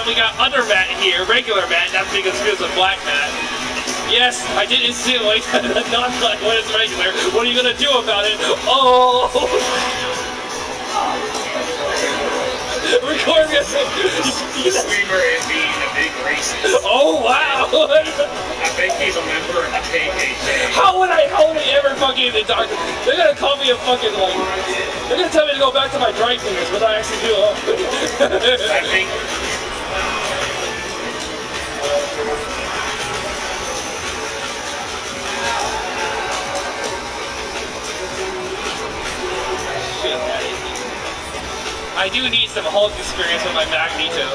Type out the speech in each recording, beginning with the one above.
then we got other Matt here, regular Matt, not being confused with black Matt. Yes, I did insinuate not black when it's regular. What are you gonna do about it? Oh! Record me. Disclaimer and being a big racist. Oh wow! I think he's a member of the KKK. How would I ever fucking talk? They're gonna call me a fucking like. They're gonna tell me to go back to my dry cleaners, but I actually do. I think. I do need some Hulk experience with my Magneto.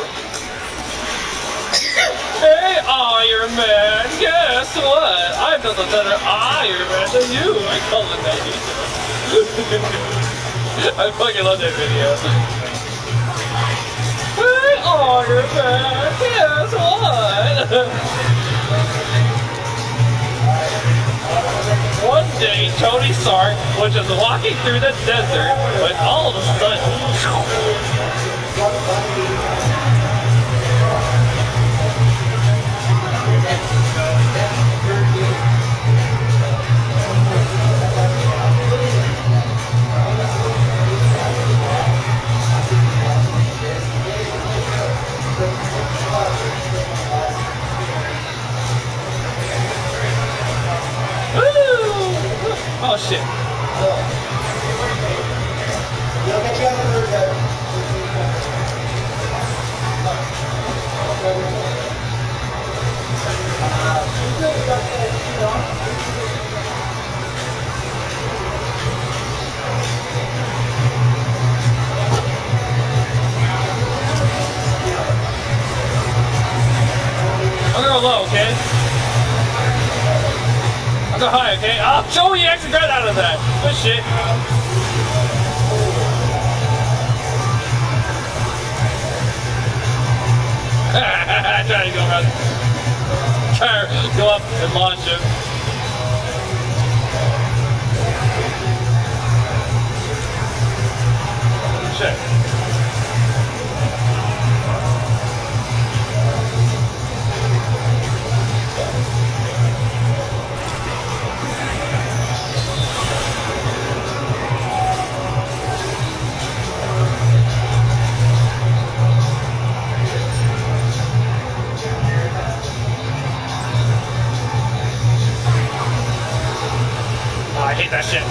Hey, Iron Man, guess what? I'm not a better Iron Man than you. I call it Magneto. I fucking love that video. Hey, Iron Man, guess what? One day, Tony Stark was just walking through the desert when all of a sudden... Oh shit. I'm gonna go low, okay? I'll go high, okay? I'll show you extra credit out of that. Good shit. Try to go around. Try to go up and launch him. Shit. I hate that shit.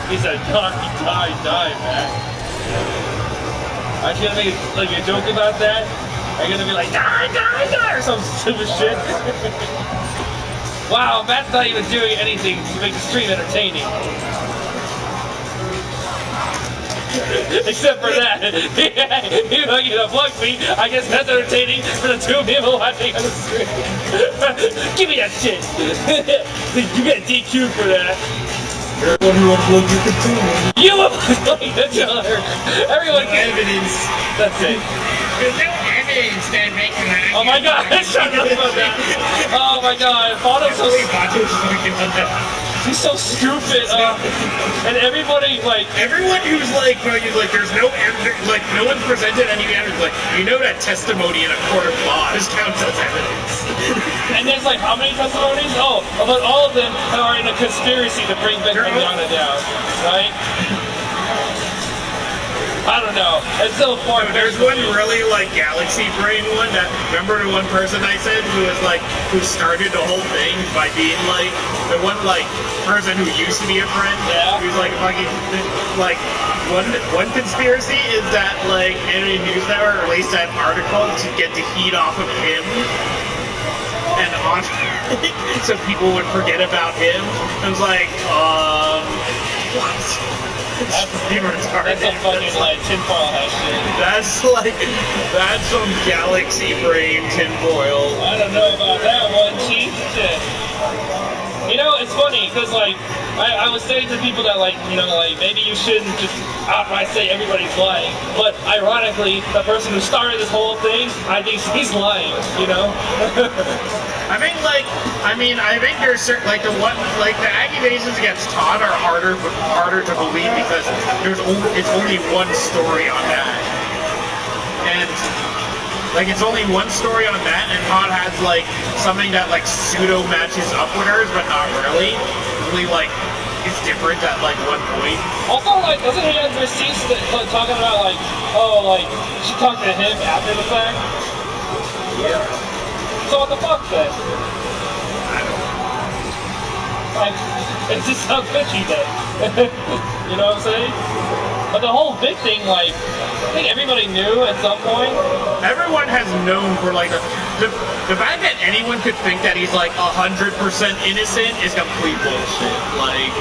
He said, die, man. Aren't you gonna make like a joke about that? Are you gonna be like, die, or some stupid shit? Wow, Matt's not even doing anything to make the stream entertaining. Except for that. You fucking unplugged me. I guess that's entertaining for the two people watching on the screen. Give me that shit. You get DQ'd for that. Everyone who unplugged your controller. You unplugged each other. Everyone No evidence. That's it. There's no evidence that makes an argument. Oh my god, shut up about that. Oh my god, Fato's so he's so stupid. And everybody everyone who's like there's no evidence, like no one's presented any evidence, like you know that testimony in a court of law this counts as evidence. and there's like how many testimonies? Oh, but all of them are in a conspiracy to bring Benjamin down, right? I don't know. It's still far. There's one really like galaxy brain one that remember the one person I said who started the whole thing by being like the one like person who used to be a friend. Yeah. Who's like fucking like one conspiracy is that like any news network released that article to get the heat off of him and on so people would forget about him. I was like, what? That's a fucking like tinfoil hat shit. That's some galaxy brain tinfoil. I don't know about that one, chief. Shit. You know, it's funny because like I was saying to people that like maybe you shouldn't just outright say everybody's lying, but ironically the person who started this whole thing, I think he's lying. You know. I think there's certain like the accusations against Todd are harder to believe because it's only one story on that, and like it's only one story on that, and Todd has like something that like pseudo matches up with hers, but not really. Only like it's different at like one point. Also, like, doesn't he have receipts that like talking about like, oh, like she talked to him after the fact? Yeah. So what the fuck then? I don't know. Like, it just sounds fishy then. You know what I'm saying? But the whole big thing, like, I think everybody knew at some point. Everyone has known for like the fact that anyone could think that he's like 100% innocent is complete bullshit. Like,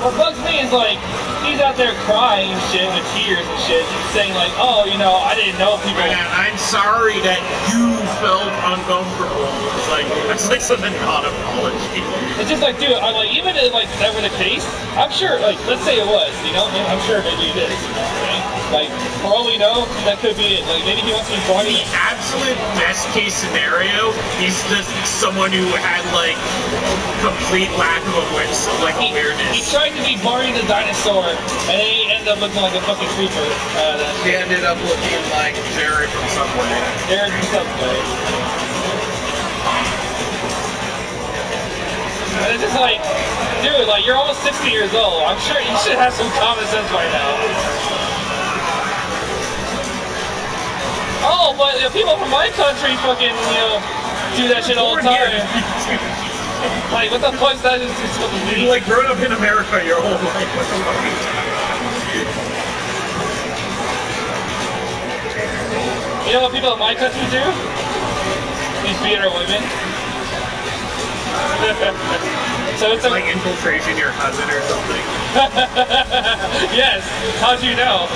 what bugs me is like he's out there crying and shit with tears and shit, saying like, oh, I didn't know people. Man, I'm sorry that you felt uncomfortable. It's like that's like such a non-apology. It's just like, dude, I'm like, even if like that were the case, I'm sure, like, let's say it was, I'm sure maybe it is. Right? Like, for all we know, that could be it. Like, maybe he wants to be born. The absolute best case scenario, he's just someone who had like complete lack of awareness. He tried to be Barney the dinosaur, and he ended up looking like a fucking creeper. He ended up looking like Jared from Subway. Jared from Subway. And it's just like, dude, like, you're almost 60 years old. I'm sure you should have some common sense by now. Oh, but people from my country fucking, do that shit all the time. Like, what the fuck is that supposed to be? You like grown up in America your whole life. What the fuck are you talking about? You know what people in my country do? These beat our women. So it's like infiltration your cousin or something. Yes. How'd you know?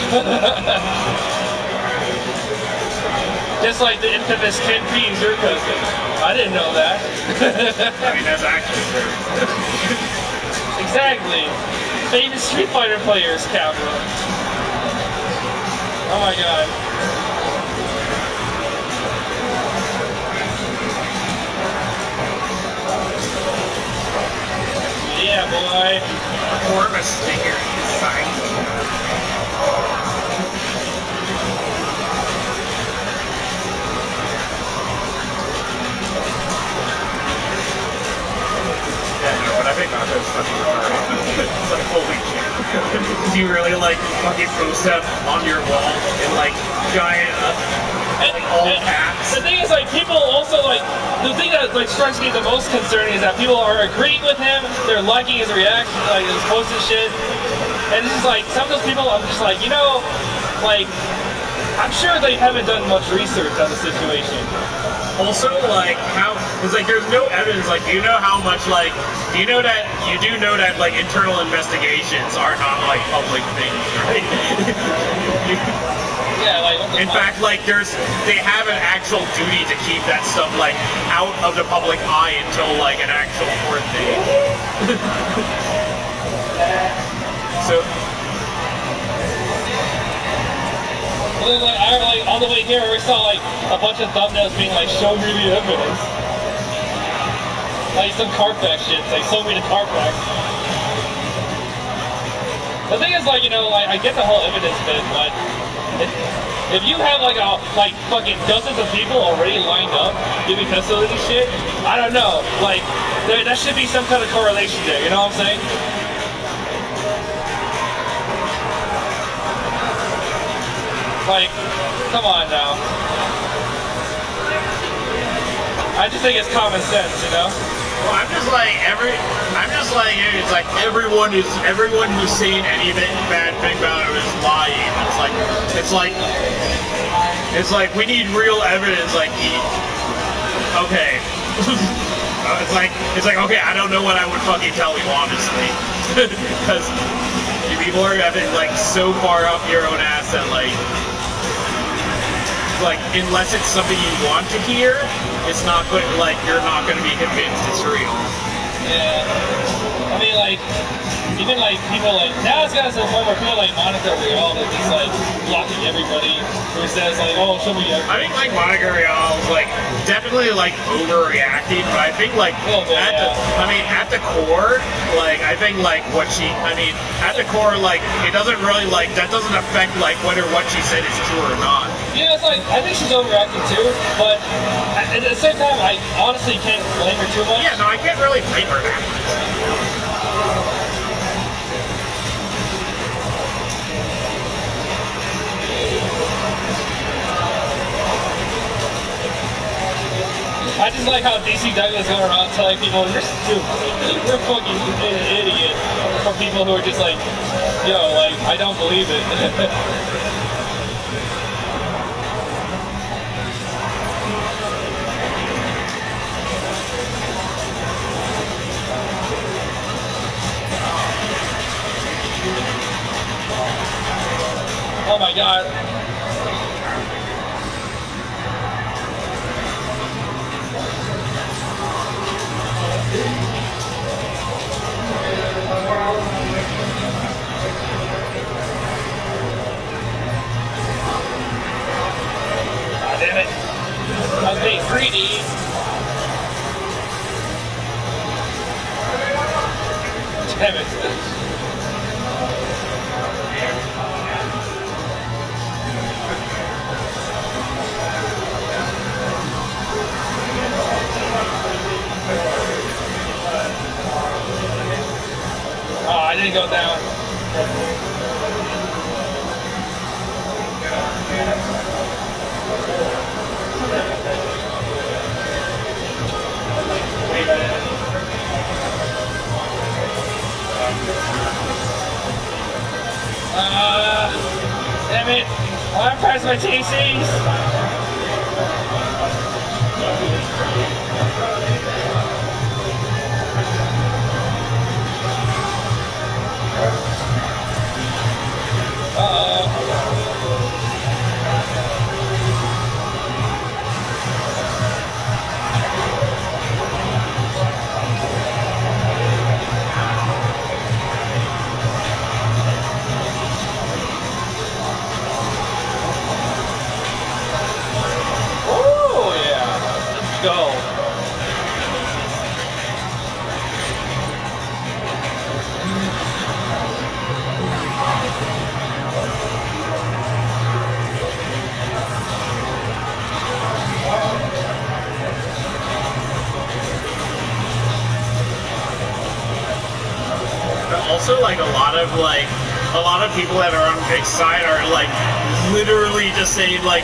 Just like the infamous Ken P's your cousin. I didn't know that. I mean, that's actually true. Exactly. Famous Street Fighter players counter. Oh my god. Yeah, boy. More of a stinger inside. But I think not this fucking it's like, holy shit. Do you really like fucking post that on your wall in like giant like all caps? The thing is, like, people also like the thing that like strikes me the most concerning is that people are agreeing with him, they're liking his reaction, like his posts and shit. And it's just like some of those people I'm just like, like I'm sure they haven't done much research on the situation. Also, like, how It's like there's no evidence. Like, do you know how much like do you know that like internal investigations are not like public things, right? Yeah, like In fact, like they have an actual duty to keep that stuff like out of the public eye until like an actual court date. So. Well, like on the way here, we saw like a bunch of thumbnails being like, "Show me the evidence." Like some Carfax shit. It's like, "Show me the Carfax." The thing is, like, you know, like I get the whole evidence bit, but if you have like fucking dozens of people already lined up giving testimony to shit, I don't know. Like that should be some kind of correlation there. You know what I'm saying? Like, come on now. I just think it's common sense, you know? Well, I'm just like it's like everyone who's saying anything bad thing about it is lying. It's like we need real evidence. Like, okay, it's like okay, I don't know what I would fucking tell you honestly, because you people are like so far up your own ass that like unless it's something you want to hear, it's not good. Like you're not going to be convinced it's real. Yeah. I mean, like even like people like now it's gotten to the point where people like Monica Rial is just like blocking everybody who says like, "Oh, show me everything." I think like Monica Rial is like definitely like overreacting, but I think like at the core, like I think like at the core like it doesn't really like that doesn't affect like whether what she said is true or not. Yeah, it's like I think she's overreacting too, but at the same time, I honestly can't blame her too much. Yeah, no, I can't really blame her that much. I just like how DC Douglas going around telling people you're stupid, you're fucking an idiot, for people who are just like, yo, like I don't believe it. Oh my god. Ah, damn it. I was being greedy. Damn it. Oh, I didn't go down. Damn it. I want to press my TCs. Go. Also, like a lot of people that are on Vic's side are like literally just saying like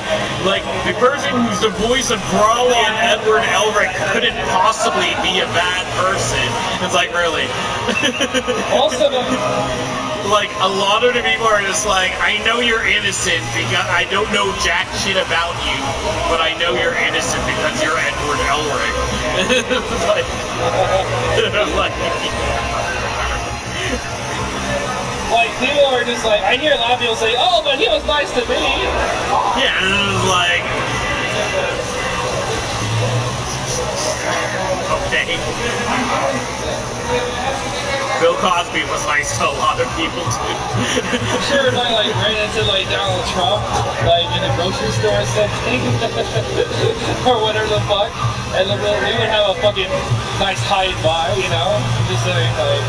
the person who's the voice of Brawley and Edward Elric couldn't possibly be a bad person. It's like really. Also, like a lot of the people are just like, I know you're innocent because I don't know jack shit about you, but I know you're innocent because you're Edward Elric. like, like people are just like, I hear a lot of people say, oh, but he was nice to me. Yeah, and it was like, okay. Bill Cosby was nice to a lot of people too. I'm sure if I like ran into like Donald Trump, like in a grocery store or something, or whatever the fuck, and then we would have a fucking nice high and by, you know? I'm just saying, like.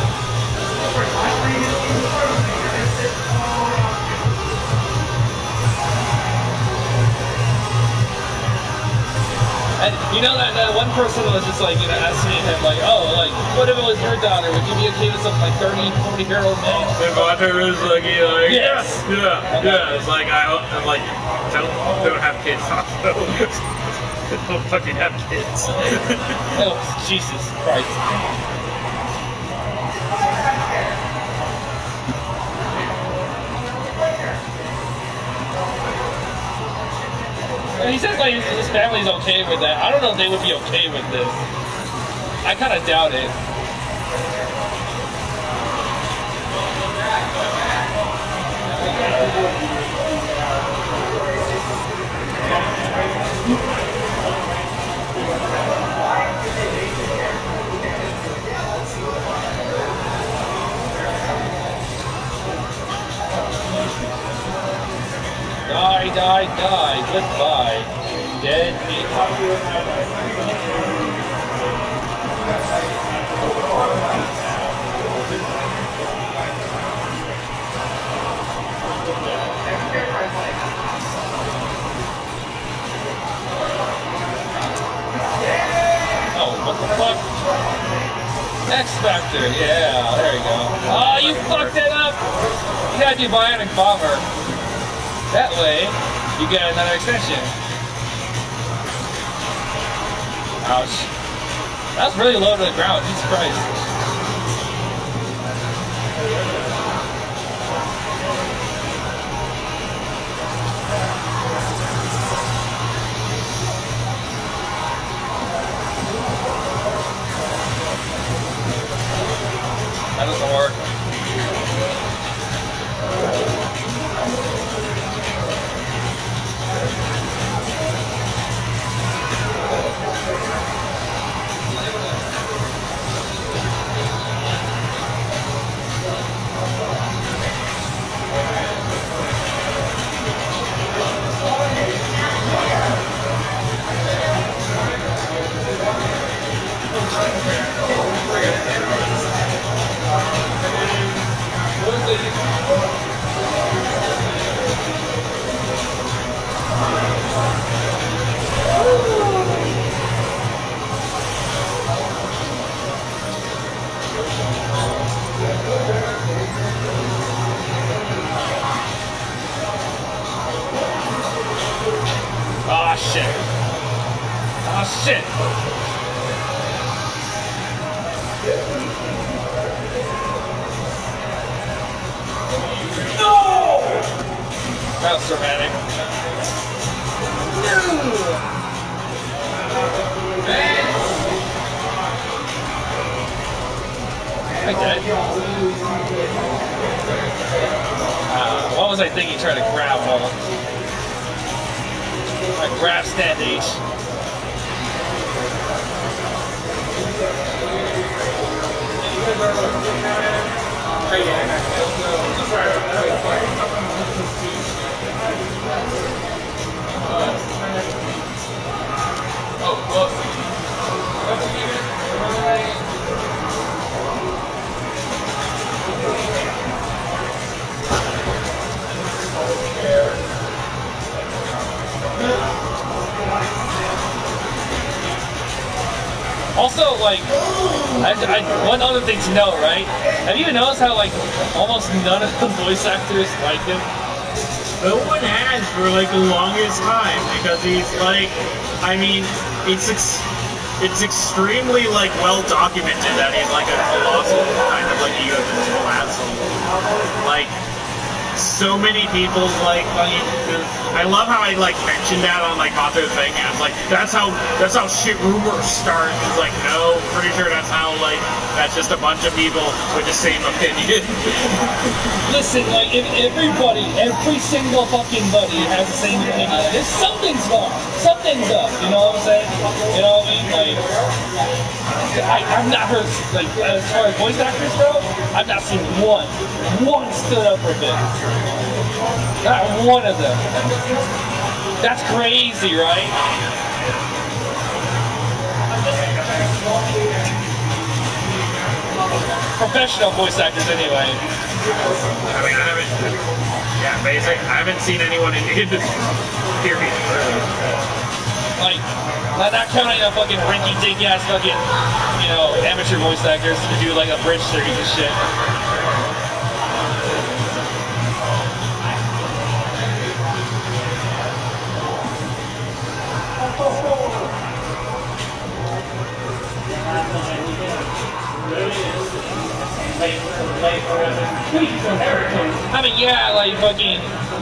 And you know that one person was just like, you know, asking him like, oh, like, what if it was your daughter? Would you be okay with some like 30, 40-year-old man? The daughter is like, yes. Yeah. It's like I'm like, don't have kids. Don't fucking have kids. Oh, Jesus Christ. He says like his family's okay with that. I don't know if they would be okay with this. I kind of doubt it. Die, goodbye. Dead meat. Oh, what the fuck? X Factor, yeah, there you go. Oh, you fucked it up! You gotta do Bionic Bomber. That way, you get another extension. Ouch. That was really low to the ground, Jesus Christ. That doesn't work. Ah, shit. Ah, shit. No! That was dramatic. No! I dead. What was I thinking trying to grab one? I grab stand H. Oh, well. Also, like, one other thing to know, right? Have you noticed how, like, almost none of the voice actors like him? No one has for, like, the longest time, because he's, like, I mean, it's it's extremely like well documented that he's like a colossal kind of like egotistical asshole. Like so many people like I love how I like mentioned that on like Author Thing, and it's like that's how shit rumors start. It's like no, pretty sure that's how like that's just a bunch of people with the same opinion. Listen, like if every single fucking buddy has the same opinion, there's something's wrong. Something's up. You know what I'm saying? You know what I mean? Like I've not heard like as far as voice actors go, I've not seen one stood up for a bit. Not one of them. That's crazy, right? Professional voice actors, anyway. I mean, I haven't seen anyone in the period. Like, not counting a fucking rinky-dinky ass fucking, you know, amateur voice actors who do like a bridge series and shit. I mean, yeah, like fucking,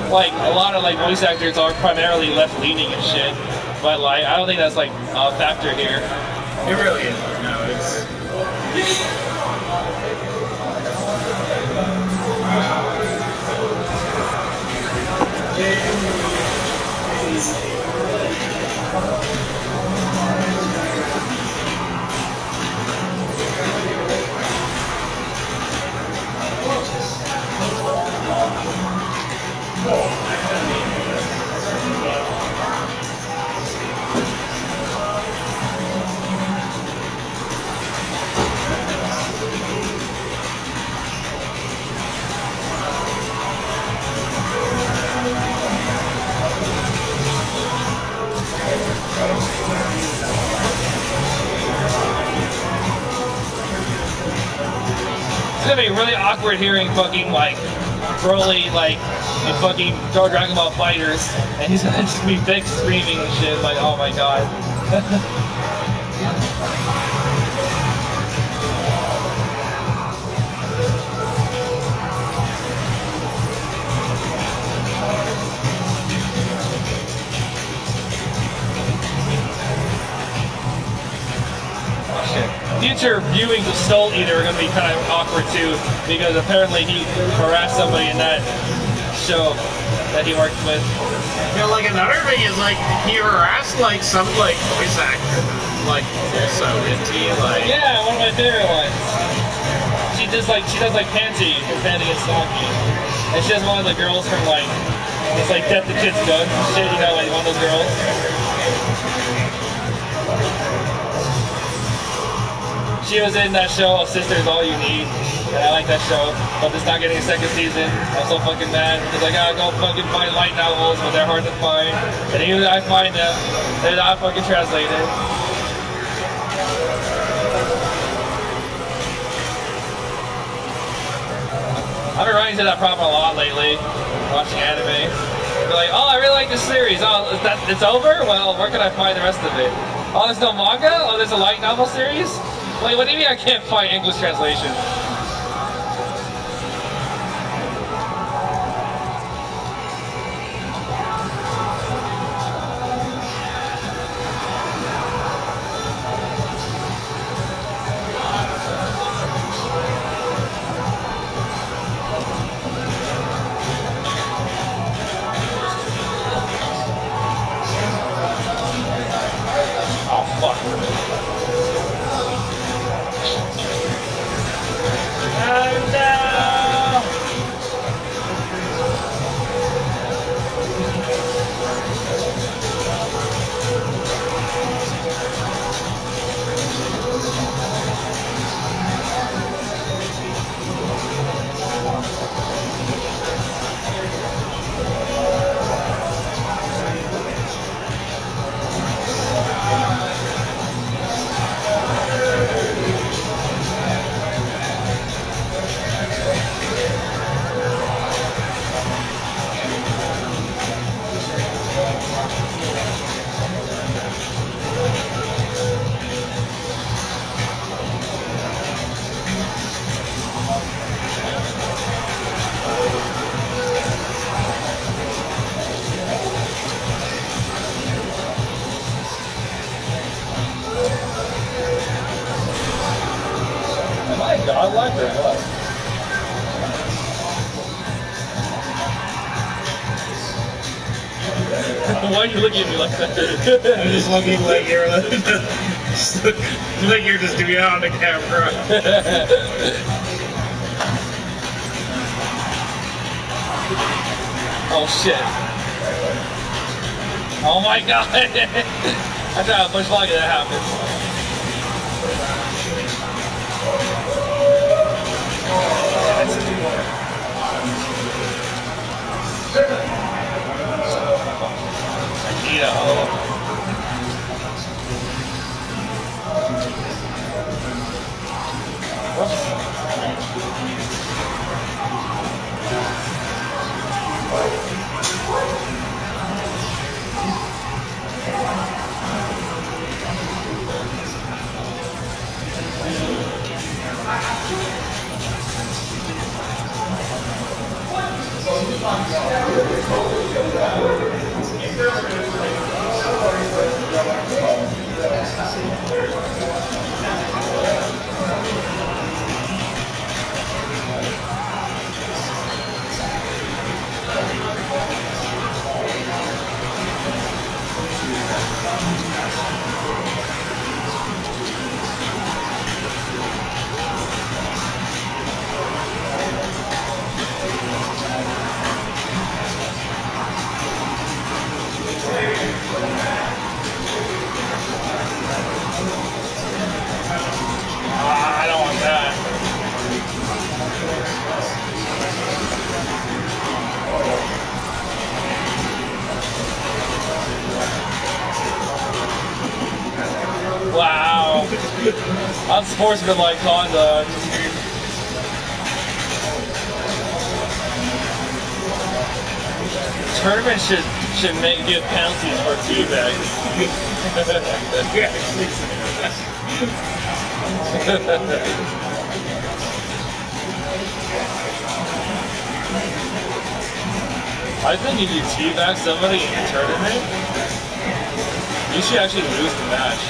like a lot of like voice actors are primarily left-leaning and shit, but like I don't think that's like a factor here. It really is. No, it's. It's gonna be really awkward hearing fucking like Broly like in fucking Dragon Ball Fighters, and he's gonna just be big screaming and shit like, oh my god. Future viewings of Soul Eater are going to be kind of awkward too, because apparently he harassed somebody in that show that he worked with. You know, like another thing is like he harassed like some like voice actor, like also into like. Yeah, one of my favorite ones. She does like Pansy from Panic and Stalking, and she has one of the girls from like it's like Death to Kids Gun shit. You know, like one of those girls. She was in that show, Sisters All You Need, and I like that show, but it's not getting a second season. I'm so fucking mad, because I gotta go fucking find light novels, but they're hard to find, and even if I find them, they're not fucking translated. I've been running into that problem a lot lately, watching anime. They're like, oh, I really like this series. Oh, it's over? Well, where can I find the rest of it? Oh, there's no manga? Oh, there's a light novel series? Wait, what do you mean I can't find English translation? Oh, fuck. I like her. What? Why are you looking at me like that? I'm just looking like you're like you're just doing it on the camera. Oh shit. Oh my god. I tried to push volume that happens. I don't want that. Wow. Unsportsmanlike conduct. Tournament should give penalties for teabags. I think if you teabag somebody in a tournament, you should actually lose the match.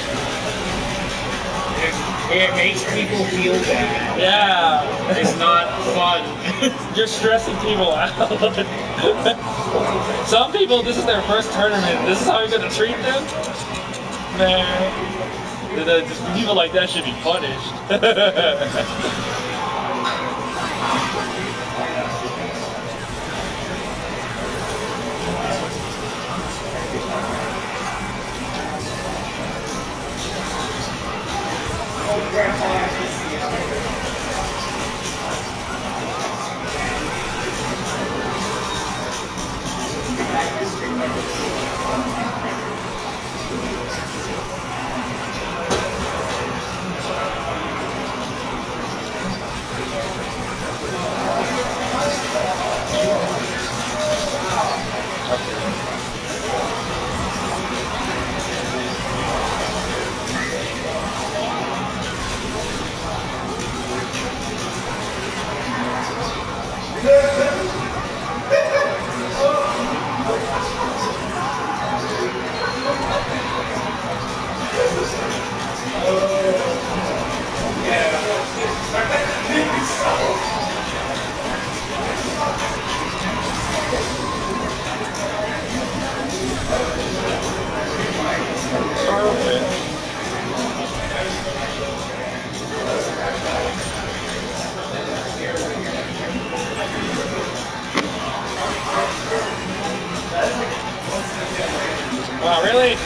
It makes people feel bad. Yeah. It's not fun. You're stressing people out. Some people, this is their first tournament. This is how you're going to treat them? Man. People like that should be punished. Wow, really?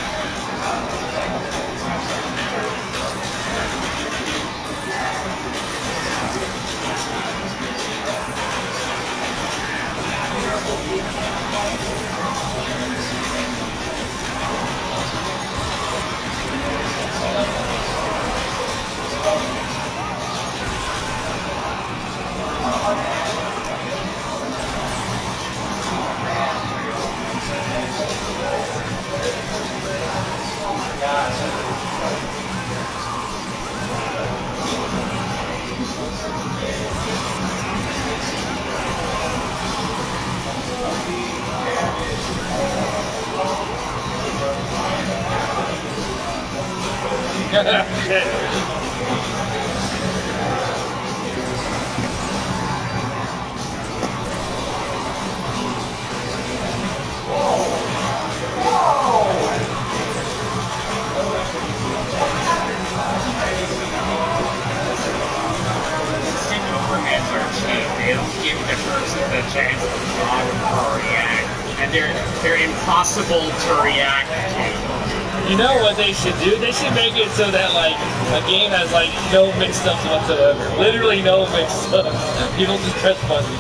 impossible to react to. You know what they should do? They should make it so that like a game has like no mix-ups whatsoever. Literally no mix-ups. People just press buttons.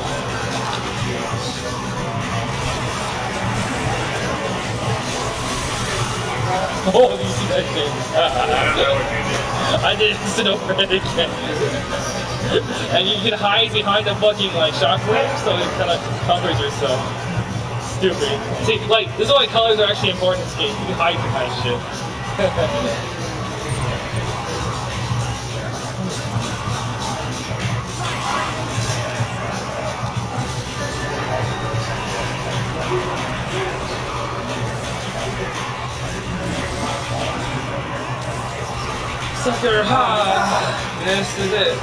Oh, you see that shit? I don't know what you did. I did instant overhead again. And you can hide behind the fucking like shockwave, so it kind of covers yourself. Stupid. See, like, this is why colors are actually important in this game. You can hide behind shit. Sucker ha! This is it.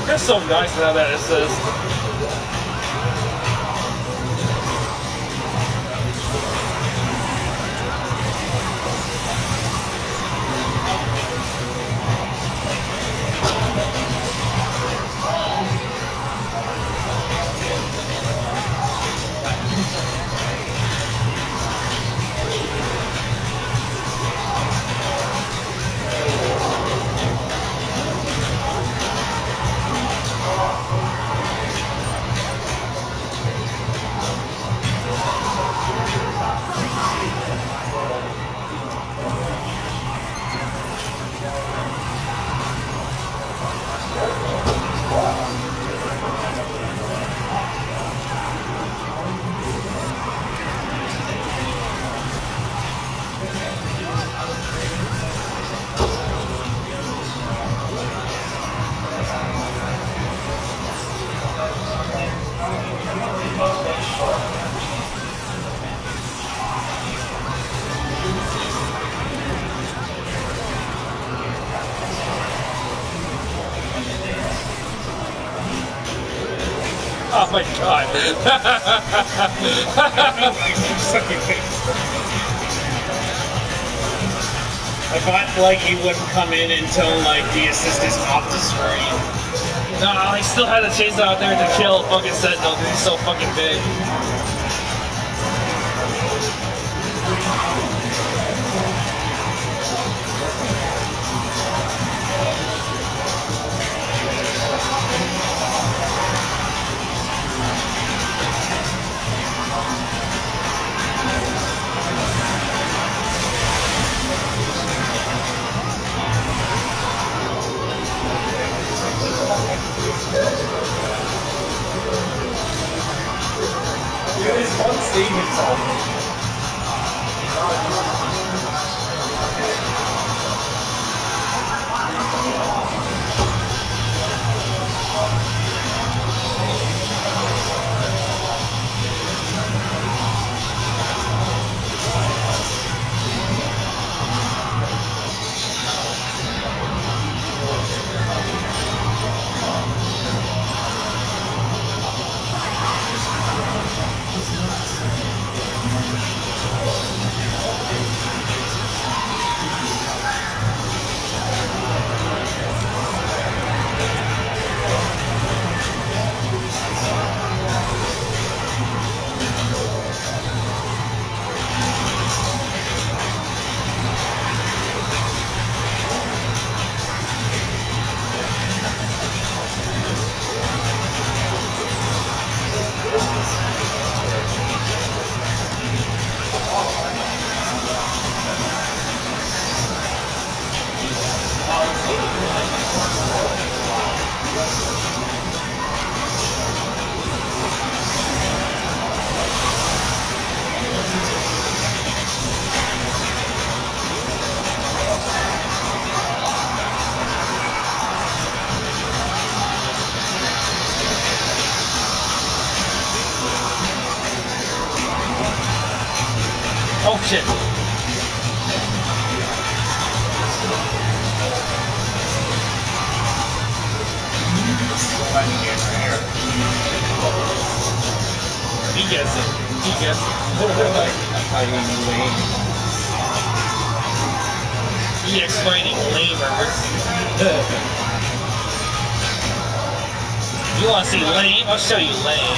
They're so nice now that assist. Oh my god. I thought like he wouldn't come in until like the assist is off the screen. No, he still had a chainsaw out there to kill fucking Sentinel because he's so fucking big. There is one saving song. Shit. He gets it. He gets it. He explaining lamers. You want to see lame? I'll show you lame.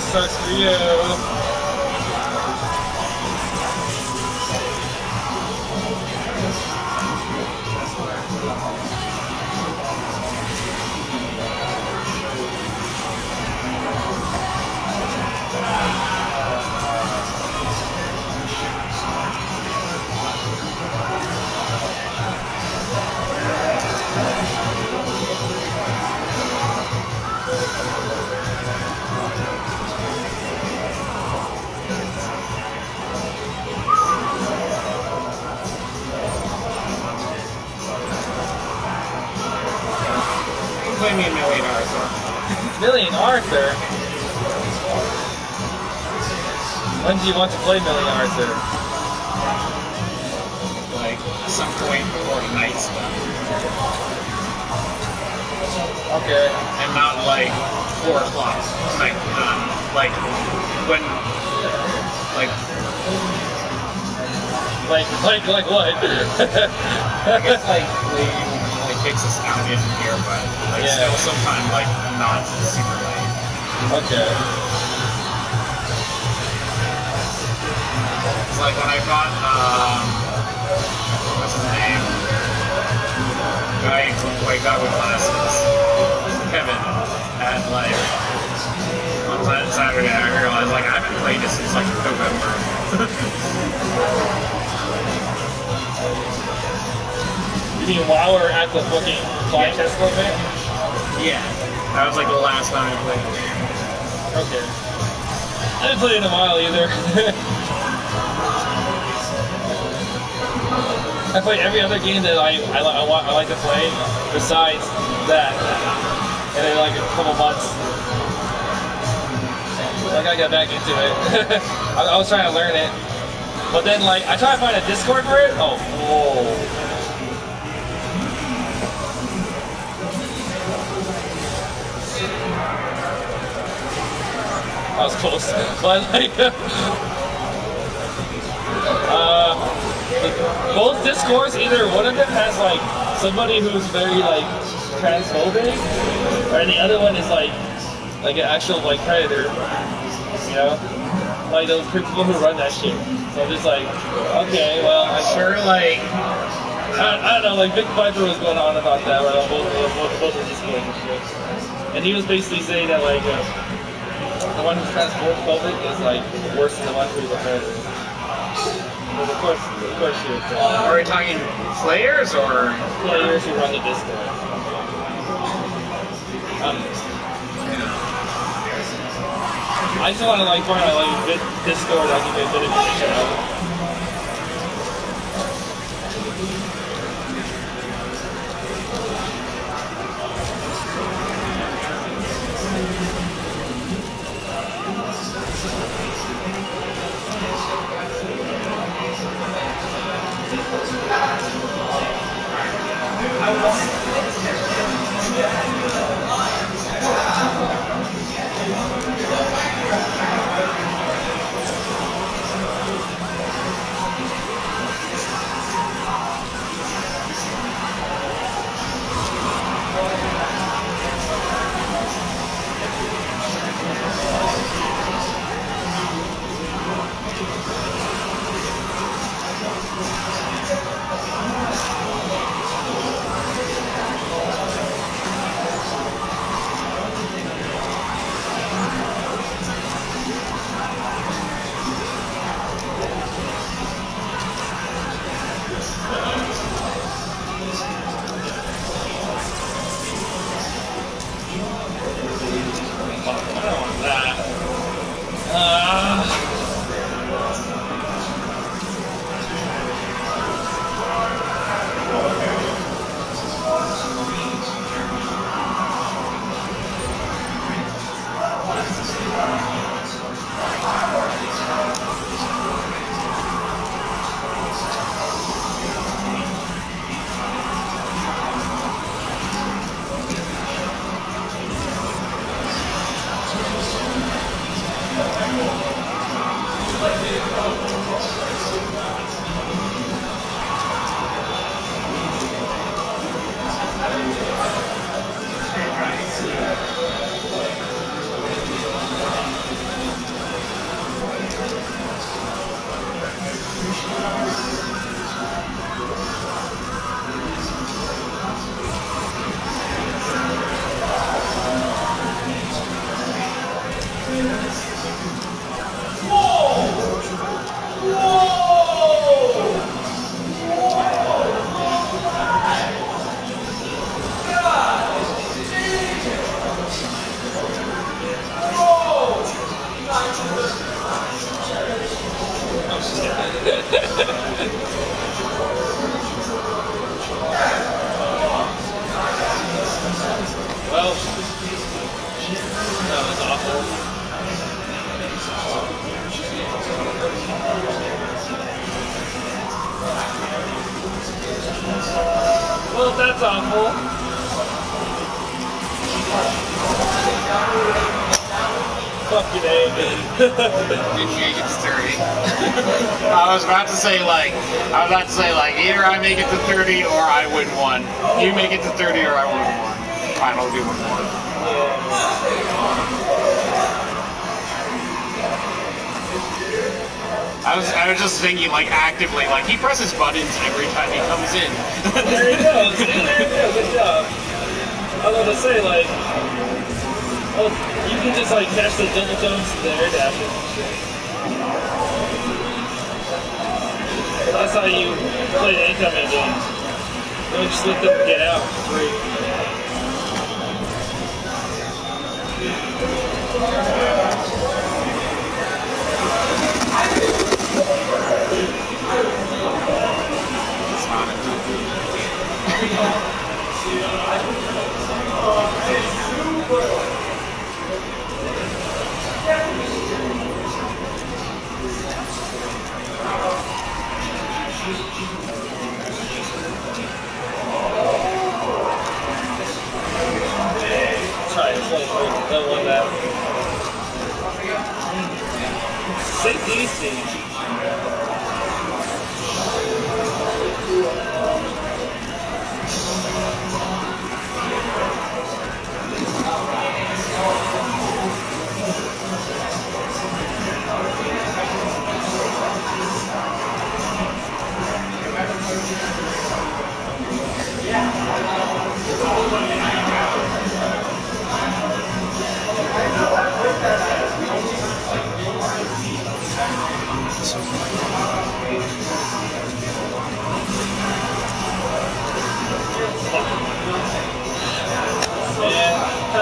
Sucks for you. Play me a Million Arthur. Million Arthur? When do you want to play Million Arthur? Like, some point before night's done. Okay. And not like 4 o'clock. Like, like, when, like what? I guess like takes us out in here, but like still sometime like not super late. Okay. It's like when I got what's his name? Guy who I got with glasses. Kevin at like on Saturday I realized like I haven't played this since like November. You mean while we're at the fucking flight test event? Yeah. That was like the last time I played the game. Okay. I haven't played it in a while either. I play every other game that I like to play besides that. And in like a couple months. I gotta get back into it. I was trying to learn it. But then like I try to find a Discord for it. Oh, whoa. I was close, but like, both Discords, either one of them has like somebody who's very like transphobic, or the other one is like an actual like predator, you know, like those people who run that shit. So I'm just like, okay, well, I'm sure, like. I don't know, like Big Viper was going on about that, right, on both of these games. And he was basically saying that like the one who's transphobic is like worse than the one who's a predator. But of course he is. Are we talking players or players who run the Discord? I just want to like find out like Discord I can get a bit of information out of. Well, that was awful. Well, that's awful. Fucking A. It's 30. I was about to say like, either I make it to 30 or I win one. You make it to 30 or I win one. Fine, I'll do one more. I was just thinking like actively, like he presses buttons every time he comes in. There you go. See, there you go. Good job. I was going to say like, well, you can just like catch the double jumps and the air dashes and shit. That's how you play the incoming games. You just let them get out for free. Try to play that one that.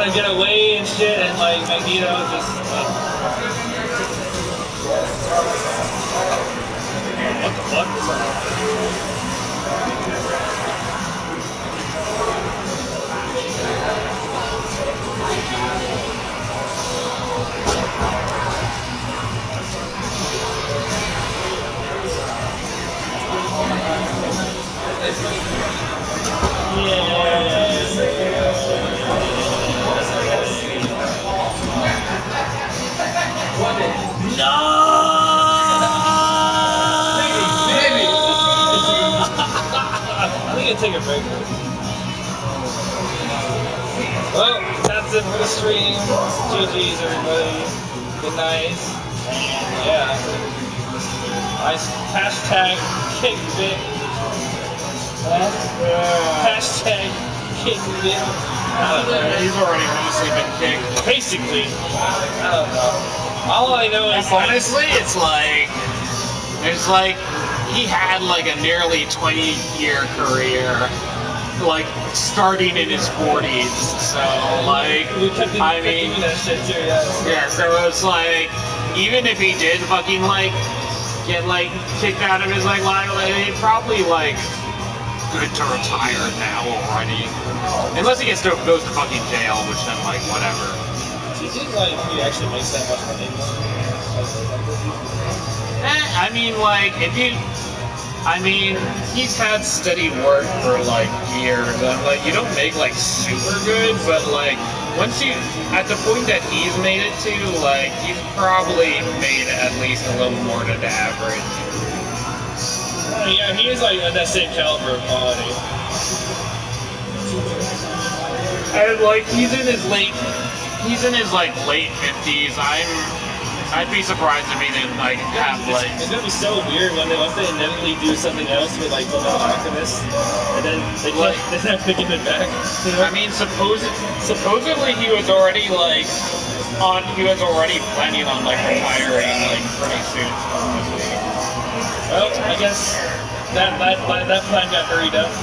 trying to get away and shit, and like Magneto just what the fuck? No! Maybe. I think I'd take a break. Well, that's it for the stream. GG's, everybody. Good night. Yeah. Nice hashtag kickbit. Hashtag kickbit. I don't know. He's already mostly been kicked. Basically. I don't know. All I know is Honestly, it's like he had like a nearly 20-year career, like starting in his 40s. So like, I mean, that shit too, yeah. So it's like, even if he did fucking like get like kicked out of his like life, he'd probably like good to retire now already, unless he goes to fucking jail, which then like whatever. Do you think like he actually makes that much money? I mean, like, he's had steady work for like years, and like, you don't make like super good, but like, once you, at the point that he's made it to, like, he's probably made at least a little more than the average. Yeah, he is like that same caliber of quality. And like, he's in his late 50s. I'd be surprised if he didn't like have like. It's gonna be so weird when once they inevitably do something else with like Full Metal Alchemist, and then they're not picking it back. You know? I mean, supposedly he was already like planning on like retiring like pretty soon. Well, I guess that plan got hurried up.